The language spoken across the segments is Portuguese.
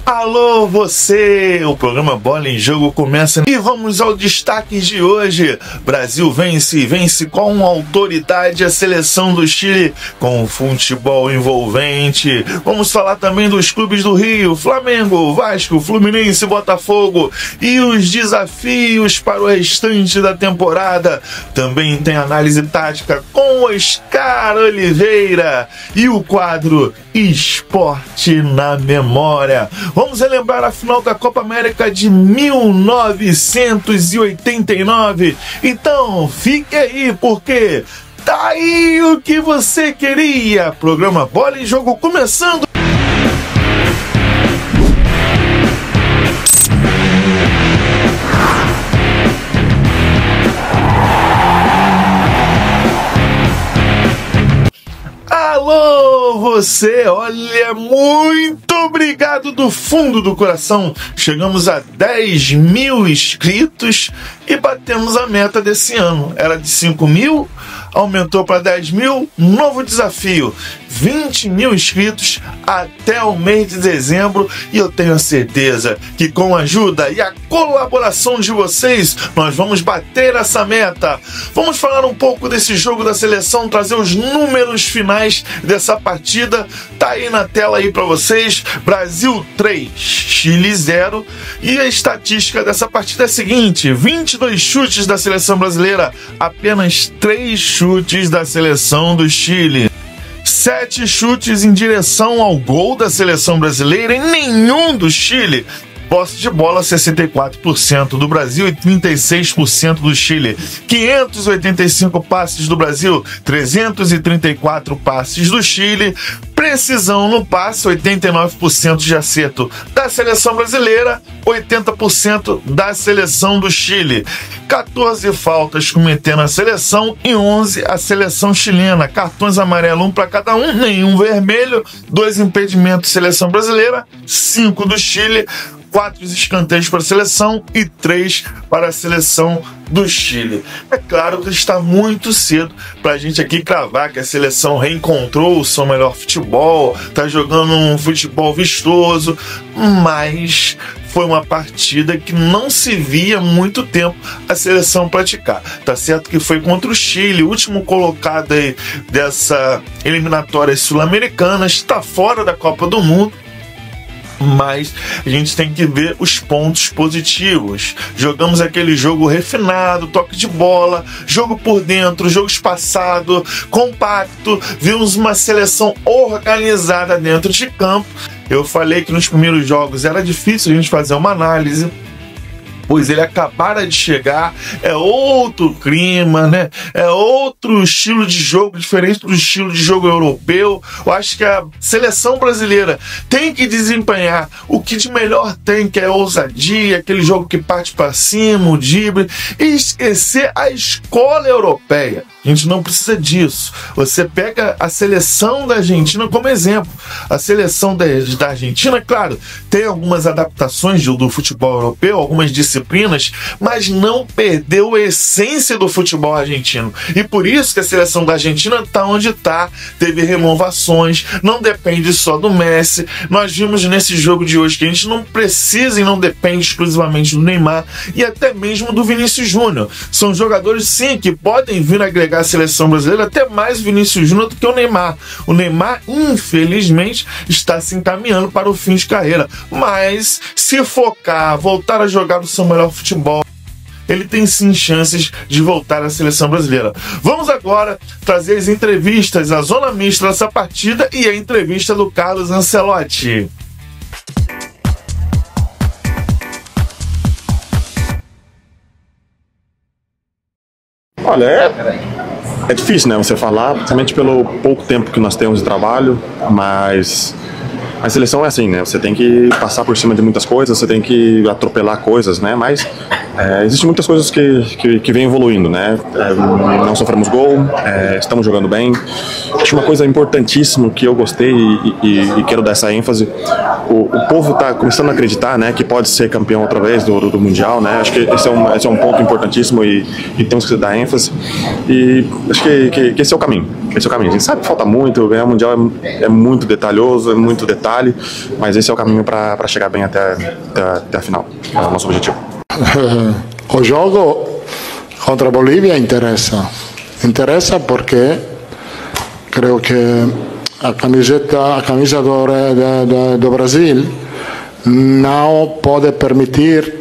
Alô você! O programa Bola em Jogo começa e vamos ao destaque de hoje. Brasil vence com autoridade a seleção do Chile com futebol envolvente. Vamos falar também dos clubes do Rio, Flamengo, Vasco, Fluminense, Botafogo e os desafios para o restante da temporada. Também tem análise tática com Oscar Oliveira e o quadro Esporte na Memória. Vamos relembrar a final da Copa América de 1989. Então, fique aí, porque tá aí o que você queria. Programa Bola em Jogo começando. Alô, você! Olha, muito obrigado do fundo do coração. Chegamos a 10 mil inscritos e batemos a meta desse ano. Era de 5 mil, aumentou para 10 mil. Novo desafio: 20 mil inscritos até o mês de dezembro. E eu tenho a certeza que com a ajuda e a colaboração de vocês, nós vamos bater essa meta. Vamos falar um pouco desse jogo da seleção, trazer os números finais dessa partida. Tá aí na tela aí para vocês. Brasil 3, Chile 0. E a estatística dessa partida é a seguinte: 22 chutes da seleção brasileira, apenas 3 chutes da seleção do Chile. 7 chutes em direção ao gol da seleção brasileira e nenhum do Chile. Posse de bola 64% do Brasil e 36% do Chile. 585 passes do Brasil, 334 passes do Chile. Precisão no passe, 89% de acerto da seleção brasileira, 80% da seleção do Chile. 14 faltas cometendo a seleção e 11 a seleção chilena. Cartões amarelos, 1 para cada um, nenhum vermelho. 2 impedimentos seleção brasileira, 5 do Chile. 4 escanteios para a seleção e 3 para a seleção do Chile. É claro que está muito cedo para a gente aqui cravar que a seleção reencontrou o seu melhor futebol, está jogando um futebol vistoso, mas foi uma partida que não se via há muito tempo a seleção praticar. Tá certo que foi contra o Chile, o último colocado aí dessa eliminatória sul-americana, está fora da Copa do Mundo. Mas a gente tem que ver os pontos positivos. Jogamos aquele jogo refinado, toque de bola, jogo por dentro, jogo espaçado, compacto. Vimos uma seleção organizada dentro de campo. Eu falei que nos primeiros jogos era difícil a gente fazer uma análise, pois ele acabara de chegar, é outro clima, né? É outro estilo de jogo, diferente do estilo de jogo europeu. Eu acho que a seleção brasileira tem que desempenhar o que de melhor tem, que é a ousadia, aquele jogo que parte para cima, o drible, e esquecer a escola europeia. A gente não precisa disso. Você pega a seleção da Argentina como exemplo. A seleção da Argentina, claro, tem algumas adaptações do futebol europeu, algumas disciplinas, mas não perdeu a essência do futebol argentino. E por isso que a seleção da Argentina está onde está. Teve renovações, não depende só do Messi. Nós vimos nesse jogo de hoje que a gente não precisa e não depende exclusivamente do Neymar e até mesmo do Vinícius Júnior. São jogadores, sim, que podem vir agregar a seleção brasileira, até mais Vinícius Júnior do que o Neymar. O Neymar, infelizmente, está se encaminhando para o fim de carreira. Mas, se focar, voltar a jogar no seu melhor futebol, ele tem sim chances de voltar à seleção brasileira. Vamos agora trazer as entrevistas, a zona mista dessa partida e a entrevista do Carlos Ancelotti. Olha, é difícil, né, você falar, principalmente pelo pouco tempo que nós temos de trabalho, mas a seleção é assim, né, você tem que passar por cima de muitas coisas, você tem que atropelar coisas, né, mas Existem muitas coisas que vêm evoluindo, né? Não sofremos gol, estamos jogando bem. Acho uma coisa importantíssima que eu gostei e quero dar essa ênfase. O povo está começando a acreditar, né, que pode ser campeão outra vez do Mundial, né? Acho que esse é um ponto importantíssimo e temos que dar ênfase. E acho que esse é o caminho. Esse é o caminho. A gente sabe que falta muito, ganhar o Mundial é muito detalhoso, é muito detalhe, mas esse é o caminho para chegar bem até a final. É o nosso objetivo. O jogo contra a Bolívia interessa porque creio que a camisa do Brasil não pode permitir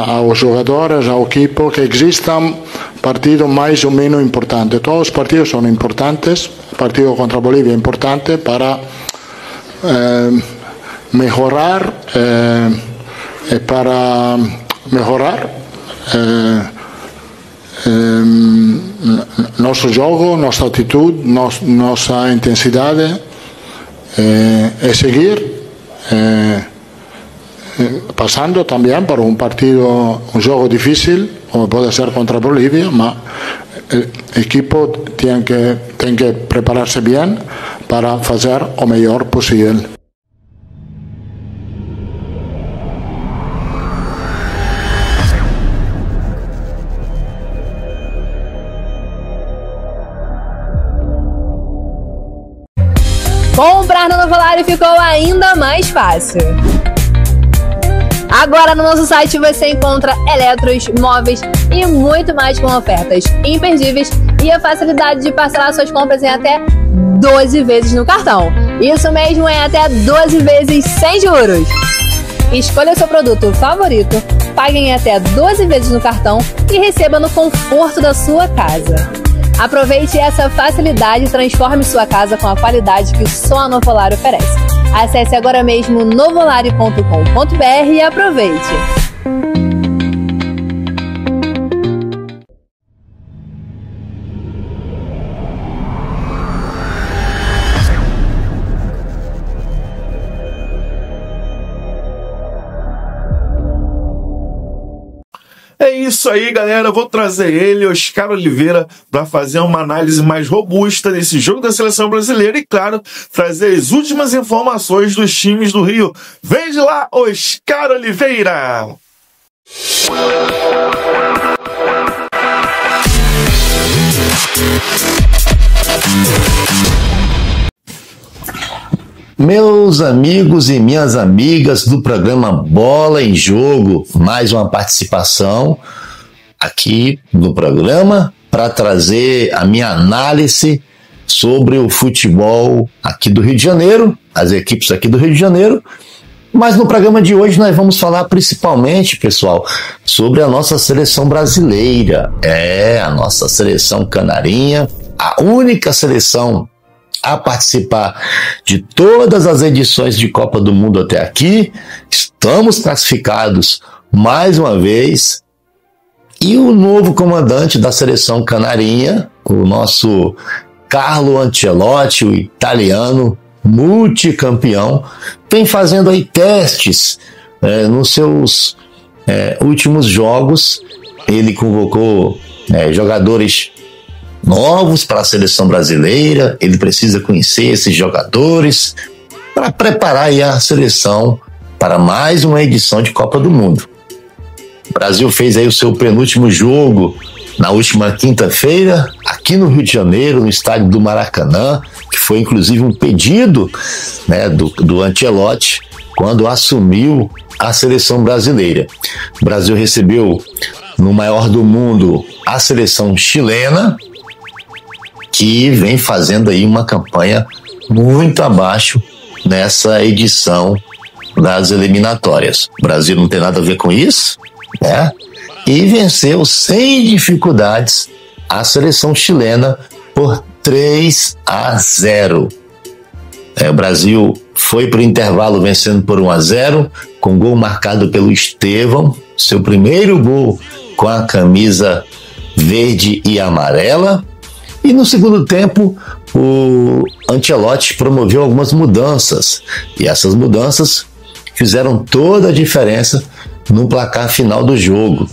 aos jogadores, ao equipo, que existam partidos mais ou menos importantes. Todos os partidos são importantes. O partido contra a Bolívia é importante para mejorar nosso jogo, nossa atitude, nossa intensidade, e seguir passando também por um jogo difícil, como pode ser contra a Bolívia, mas o equipo tem que preparar-se bem para fazer o melhor possível. Comprar no Novolário ficou ainda mais fácil. Agora no nosso site você encontra eletros, móveis e muito mais com ofertas imperdíveis e a facilidade de parcelar suas compras em até 12 vezes no cartão. Isso mesmo, é até 12 vezes sem juros. Escolha seu produto favorito, pague em até 12 vezes no cartão e receba no conforto da sua casa. Aproveite essa facilidade e transforme sua casa com a qualidade que só a Novolário oferece. Acesse agora mesmo novolario.com.br e aproveite! É isso aí, galera. Eu vou trazer ele, Oscar Oliveira, para fazer uma análise mais robusta desse jogo da seleção brasileira e, claro, trazer as últimas informações dos times do Rio. Vem de lá, Oscar Oliveira! Meus amigos e minhas amigas do programa Bola em Jogo, mais uma participação aqui no programa para trazer a minha análise sobre o futebol aqui do Rio de Janeiro, as equipes aqui do Rio de Janeiro. Mas no programa de hoje nós vamos falar principalmente, pessoal, sobre a nossa seleção brasileira. A nossa seleção canarinha, a única seleção a participar de todas as edições de Copa do Mundo até aqui. Estamos classificados mais uma vez. E o novo comandante da seleção canarinha, o nosso Carlo Ancelotti, o italiano multicampeão, vem fazendo aí testes nos seus últimos jogos. Ele convocou jogadores novos para a seleção brasileira. Ele precisa conhecer esses jogadores para preparar aí a seleção para mais uma edição de Copa do Mundo. O Brasil fez aí o seu penúltimo jogo na última quinta-feira, aqui no Rio de Janeiro, no estádio do Maracanã, que foi inclusive um pedido, do Ancelotti quando assumiu a seleção brasileira. O Brasil recebeu no maior do mundo a seleção chilena, que vem fazendo aí uma campanha muito abaixo nessa edição das eliminatórias. O Brasil não tem nada a ver com isso, e venceu sem dificuldades a seleção chilena por 3-0. O Brasil foi para o intervalo vencendo por 1-0, com gol marcado pelo Estevão, seu primeiro gol com a camisa verde e amarela. E no segundo tempo, o Ancelotti promoveu algumas mudanças. E essas mudanças fizeram toda a diferença no placar final do jogo.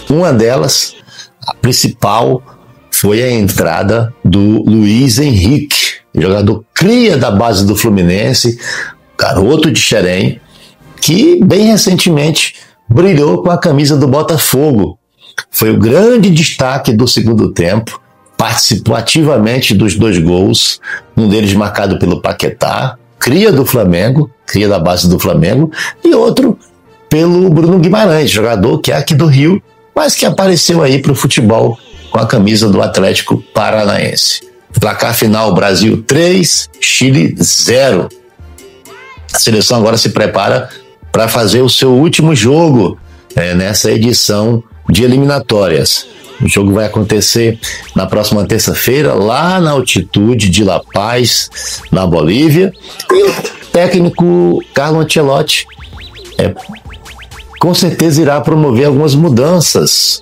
Uma delas, a principal, foi a entrada do Luiz Henrique, jogador cria da base do Fluminense, garoto de Xerém, que bem recentemente brilhou com a camisa do Botafogo. Foi o grande destaque do segundo tempo, participou ativamente dos 2 gols, um deles marcado pelo Paquetá, cria do Flamengo, cria da base do Flamengo, e outro pelo Bruno Guimarães, jogador que é aqui do Rio, mas que apareceu aí para o futebol com a camisa do Atlético Paranaense. Placar final: Brasil 3, Chile 0. A seleção agora se prepara para fazer o seu último jogo nessa edição de eliminatórias. O jogo vai acontecer na próxima terça-feira, lá na altitude de La Paz, na Bolívia. E o técnico Carlo Ancelotti com certeza irá promover algumas mudanças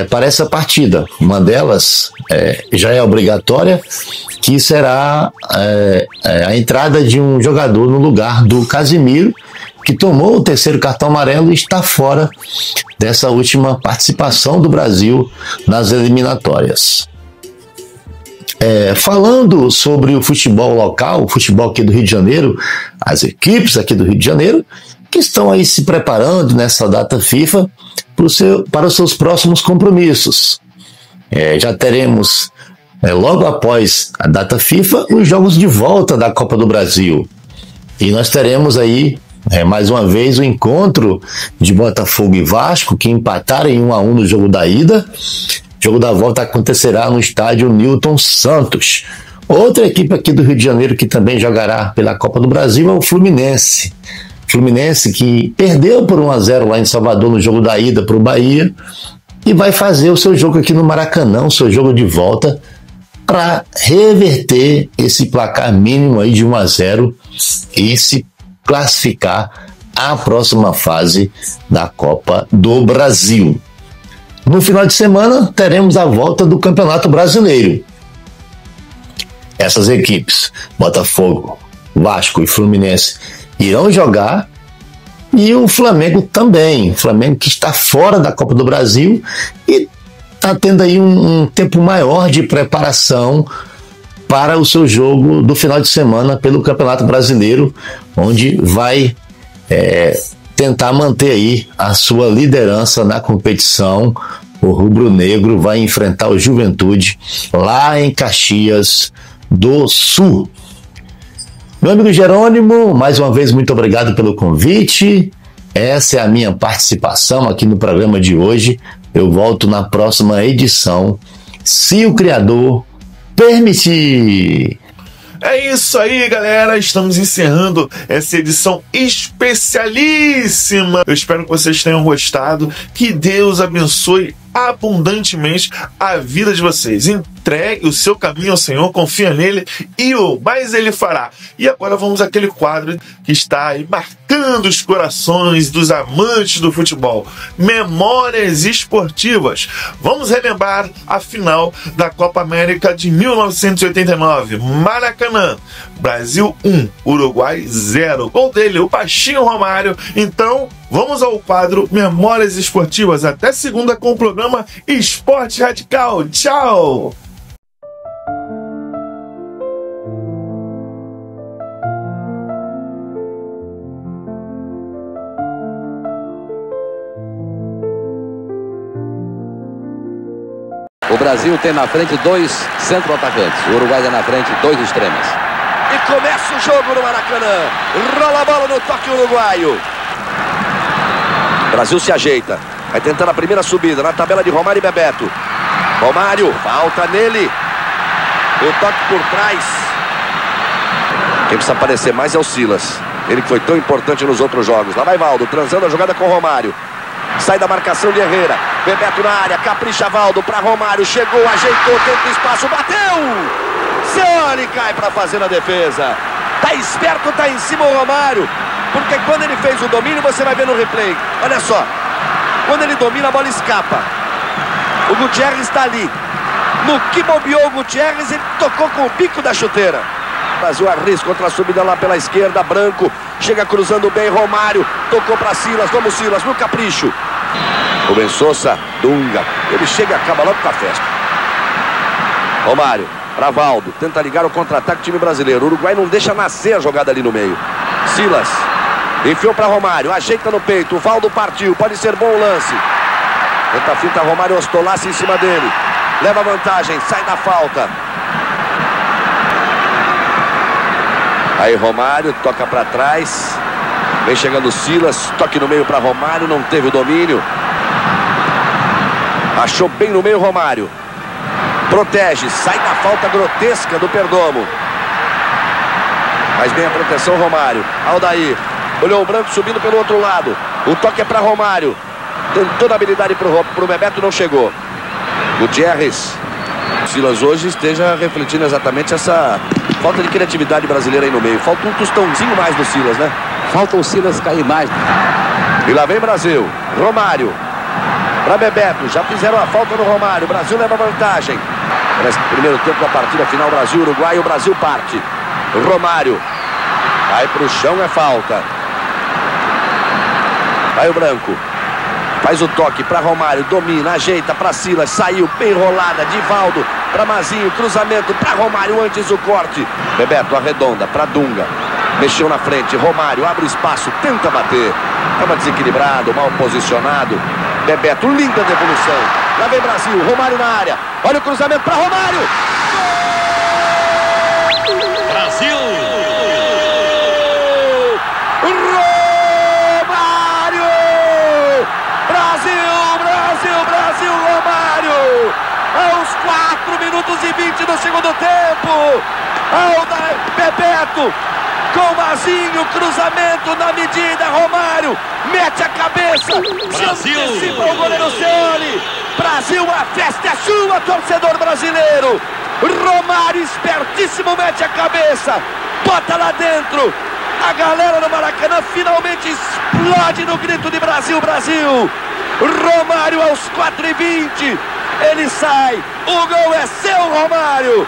para essa partida. Uma delas já é obrigatória, que será a entrada de um jogador no lugar do Casemiro, que tomou o 3º cartão amarelo e está fora dessa última participação do Brasil nas eliminatórias. Falando sobre o futebol local, o futebol aqui do Rio de Janeiro, as equipes aqui do Rio de Janeiro, que estão aí se preparando nessa data FIFA para os seus próximos compromissos. Já teremos, logo após a data FIFA, os jogos de volta da Copa do Brasil. E nós teremos aí, mais uma vez, o encontro de Botafogo e Vasco, que empataram em 1-1 no jogo da ida. O jogo da volta acontecerá no estádio Newton Santos. Outra equipe aqui do Rio de Janeiro que também jogará pela Copa do Brasil é o Fluminense. Fluminense que perdeu por 1-0 lá em Salvador no jogo da ida para o Bahia e vai fazer o seu jogo aqui no Maracanã, o seu jogo de volta, para reverter esse placar mínimo aí de 1-0 e se classificar à próxima fase da Copa do Brasil. No final de semana teremos a volta do Campeonato Brasileiro. Essas equipes, Botafogo, Vasco e Fluminense, irão jogar, e o Flamengo também. O Flamengo que está fora da Copa do Brasil e está tendo aí um tempo maior de preparação para o seu jogo do final de semana pelo Campeonato Brasileiro, onde vai tentar manter aí a sua liderança na competição. O rubro-negro vai enfrentar o Juventude lá em Caxias do Sul. Meu amigo Jerônimo, mais uma vez muito obrigado pelo convite. Essa é a minha participação aqui no programa de hoje. Eu volto na próxima edição, se o Criador permitir. É isso aí, galera. Estamos encerrando essa edição especialíssima. Eu espero que vocês tenham gostado. Que Deus abençoe abundantemente a vida de vocês. Entregue o seu caminho ao Senhor, confia nele e o mais ele fará. E agora vamos àquele quadro que está aí marcando os corações dos amantes do futebol. Memórias esportivas. Vamos relembrar a final da Copa América de 1989. Maracanã. Brasil 1, Uruguai 0. Gol dele, o baixinho Romário. Então, vamos ao quadro Memórias Esportivas. Até segunda com o programa Esporte Radical. Tchau! O Brasil tem na frente 2 centroatacantes. O Uruguai tem na frente 2 extremos. E começa o jogo no Maracanã. Rola a bola no toque uruguaio. O Brasil se ajeita. Vai tentando a primeira subida na tabela de Romário e Bebeto. Romário, falta nele. O toque por trás. Quem precisa aparecer mais é o Silas. Ele que foi tão importante nos outros jogos. Lá vai Valdo, transando a jogada com Romário. Sai da marcação de Herrera. Bebeto na área, capricha Valdo para Romário. Chegou, ajeitou, tenta espaço, bateu! Ele cai para fazer na defesa. Tá esperto, tá em cima o Romário. Porque quando ele fez o domínio, você vai ver no replay. Olha só. Quando ele domina, a bola escapa. O Gutierrez está ali. No que bobeou o Gutierrez, ele tocou com o bico da chuteira. Brasil arrisca outra subida lá pela esquerda. Branco chega cruzando bem. Romário tocou para Silas. Vamos, Silas, no capricho. Rubens Sousa, Dunga. Ele chega e acaba logo com a festa. Romário para Valdo. Tenta ligar o contra-ataque time brasileiro. O Uruguai não deixa nascer a jogada ali no meio. Silas enfiou para Romário. Ajeita no peito. O Valdo partiu. Pode ser bom o lance. Tenta a finta. Romário Ostolasse em cima dele. Leva vantagem. Sai da falta. Aí Romário toca para trás. Vem chegando Silas. Toque no meio para Romário. Não teve o domínio. Achou bem no meio Romário. Protege. Sai da falta grotesca do Perdomo. Mas bem a proteção Romário. Aldair. Olhou o Branco subindo pelo outro lado. O toque é para Romário. Tentou na habilidade para o Bebeto. Não chegou. Gutierrez. Silas hoje esteja refletindo exatamente essa falta de criatividade brasileira aí no meio. Falta um tostãozinho mais do Silas, né? Falta o Silas cair mais. E lá vem Brasil. Romário. Para Bebeto. Já fizeram a falta no Romário. O Brasil leva vantagem. Parece que primeiro tempo da partida final Brasil-Uruguai. O Brasil parte. Romário. Vai para o chão, é falta. Vai o Branco. Faz o toque para Romário, domina, ajeita para Silas, saiu bem enrolada, de Valdo para Mazinho, cruzamento para Romário antes o corte. Bebeto arredonda para Dunga, mexeu na frente, Romário abre o espaço, tenta bater, estava desequilibrado, mal posicionado. Bebeto, linda devolução. Lá vem Brasil, Romário na área, olha o cruzamento para Romário. Brasil! Brasil, Romário, aos 4 minutos e 20 do segundo tempo, Bebeto, com Mazinho, cruzamento na medida, Romário, mete a cabeça, se antecipa o goleiro Ceoli, Brasil, a festa é sua, torcedor brasileiro, Romário, espertíssimo, mete a cabeça, bota lá dentro, a galera no Maracanã finalmente explode no grito de Brasil, Brasil. Romário aos 4:20, ele sai, o gol é seu, Romário.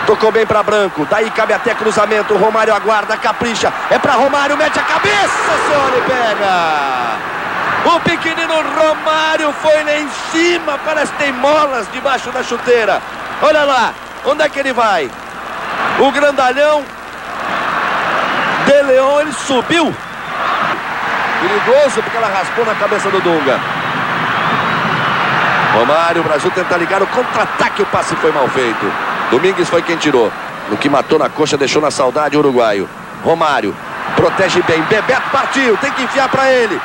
Tocou bem para Branco, daí cabe até cruzamento, Romário aguarda, capricha, é para Romário, mete a cabeça, Ceoli pega. O pequenino Romário foi lá em cima, parece que tem molas debaixo da chuteira. Olha lá, onde é que ele vai? O grandalhão De Leon, ele subiu. Perigoso porque ela raspou na cabeça do Dunga. Romário, o Brasil tenta ligar o contra-ataque, o passe foi mal feito. Domingues foi quem tirou. No que matou na coxa, deixou na saudade o uruguaio. Romário, protege bem. Bebeto partiu, tem que enfiar para ele.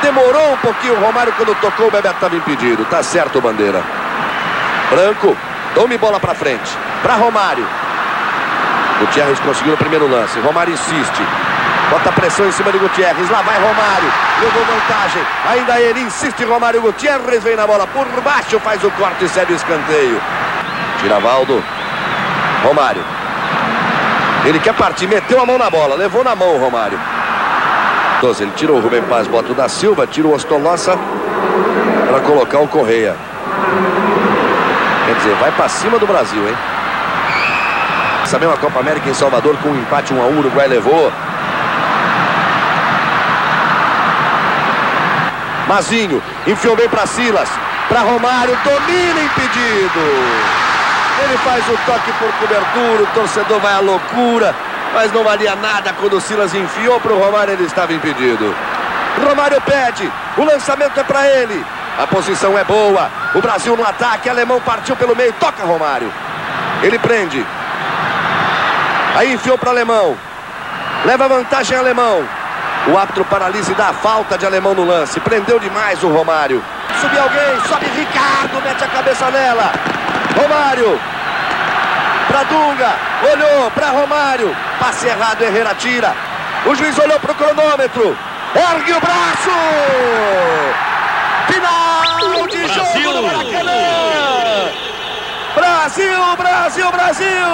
Demorou um pouquinho o Romário quando tocou, o Bebeto estava impedido. Tá certo, Bandeira. Branco, tome bola para frente. Para Romário. Gutierrez conseguiu o primeiro lance. Romário insiste. Bota pressão em cima de Gutierrez. Lá vai Romário. Levou vantagem. Ainda ele insiste. Romário. Gutierrez vem na bola por baixo. Faz o corte e cede o escanteio. Tira Valdo. Romário. Ele quer partir. Meteu a mão na bola. Levou na mão o Romário. Ele tirou o Rubem Paz. Bota o da Silva. Tira o Ostolaça para colocar o Correia. Quer dizer, vai para cima do Brasil, hein? Essa mesma Copa América em Salvador com um empate 1-1. O Uruguai levou. Mazinho, enfiou bem para Silas, para Romário, domina, impedido. Ele faz o toque por cobertura, o torcedor vai à loucura, mas não valia nada quando o Silas enfiou para o Romário, ele estava impedido. Romário pede, o lançamento é para ele, a posição é boa, o Brasil no ataque, alemão partiu pelo meio, toca Romário, ele prende, aí enfiou para alemão, leva vantagem alemão. O árbitro paralisa e dá a falta de alemão no lance. Prendeu demais o Romário. Subiu alguém, sobe Ricardo, mete a cabeça nela. Romário. Para Dunga. Olhou para Romário. Passe errado, Herrera tira. O juiz olhou para o cronômetro. Ergue o braço. Final de jogo no Maracanã. Brasil, Brasil, Brasil.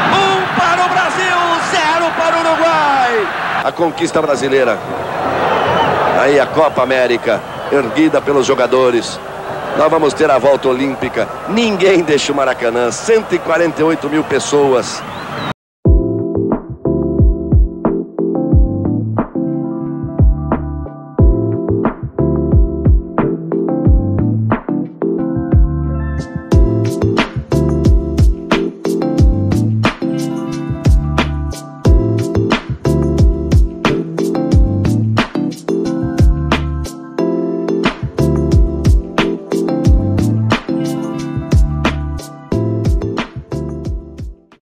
1 para o Brasil, 0 para o Uruguai. A conquista brasileira. Aí a Copa América, erguida pelos jogadores. Nós vamos ter a volta olímpica. Ninguém deixa o Maracanã. 148 mil pessoas.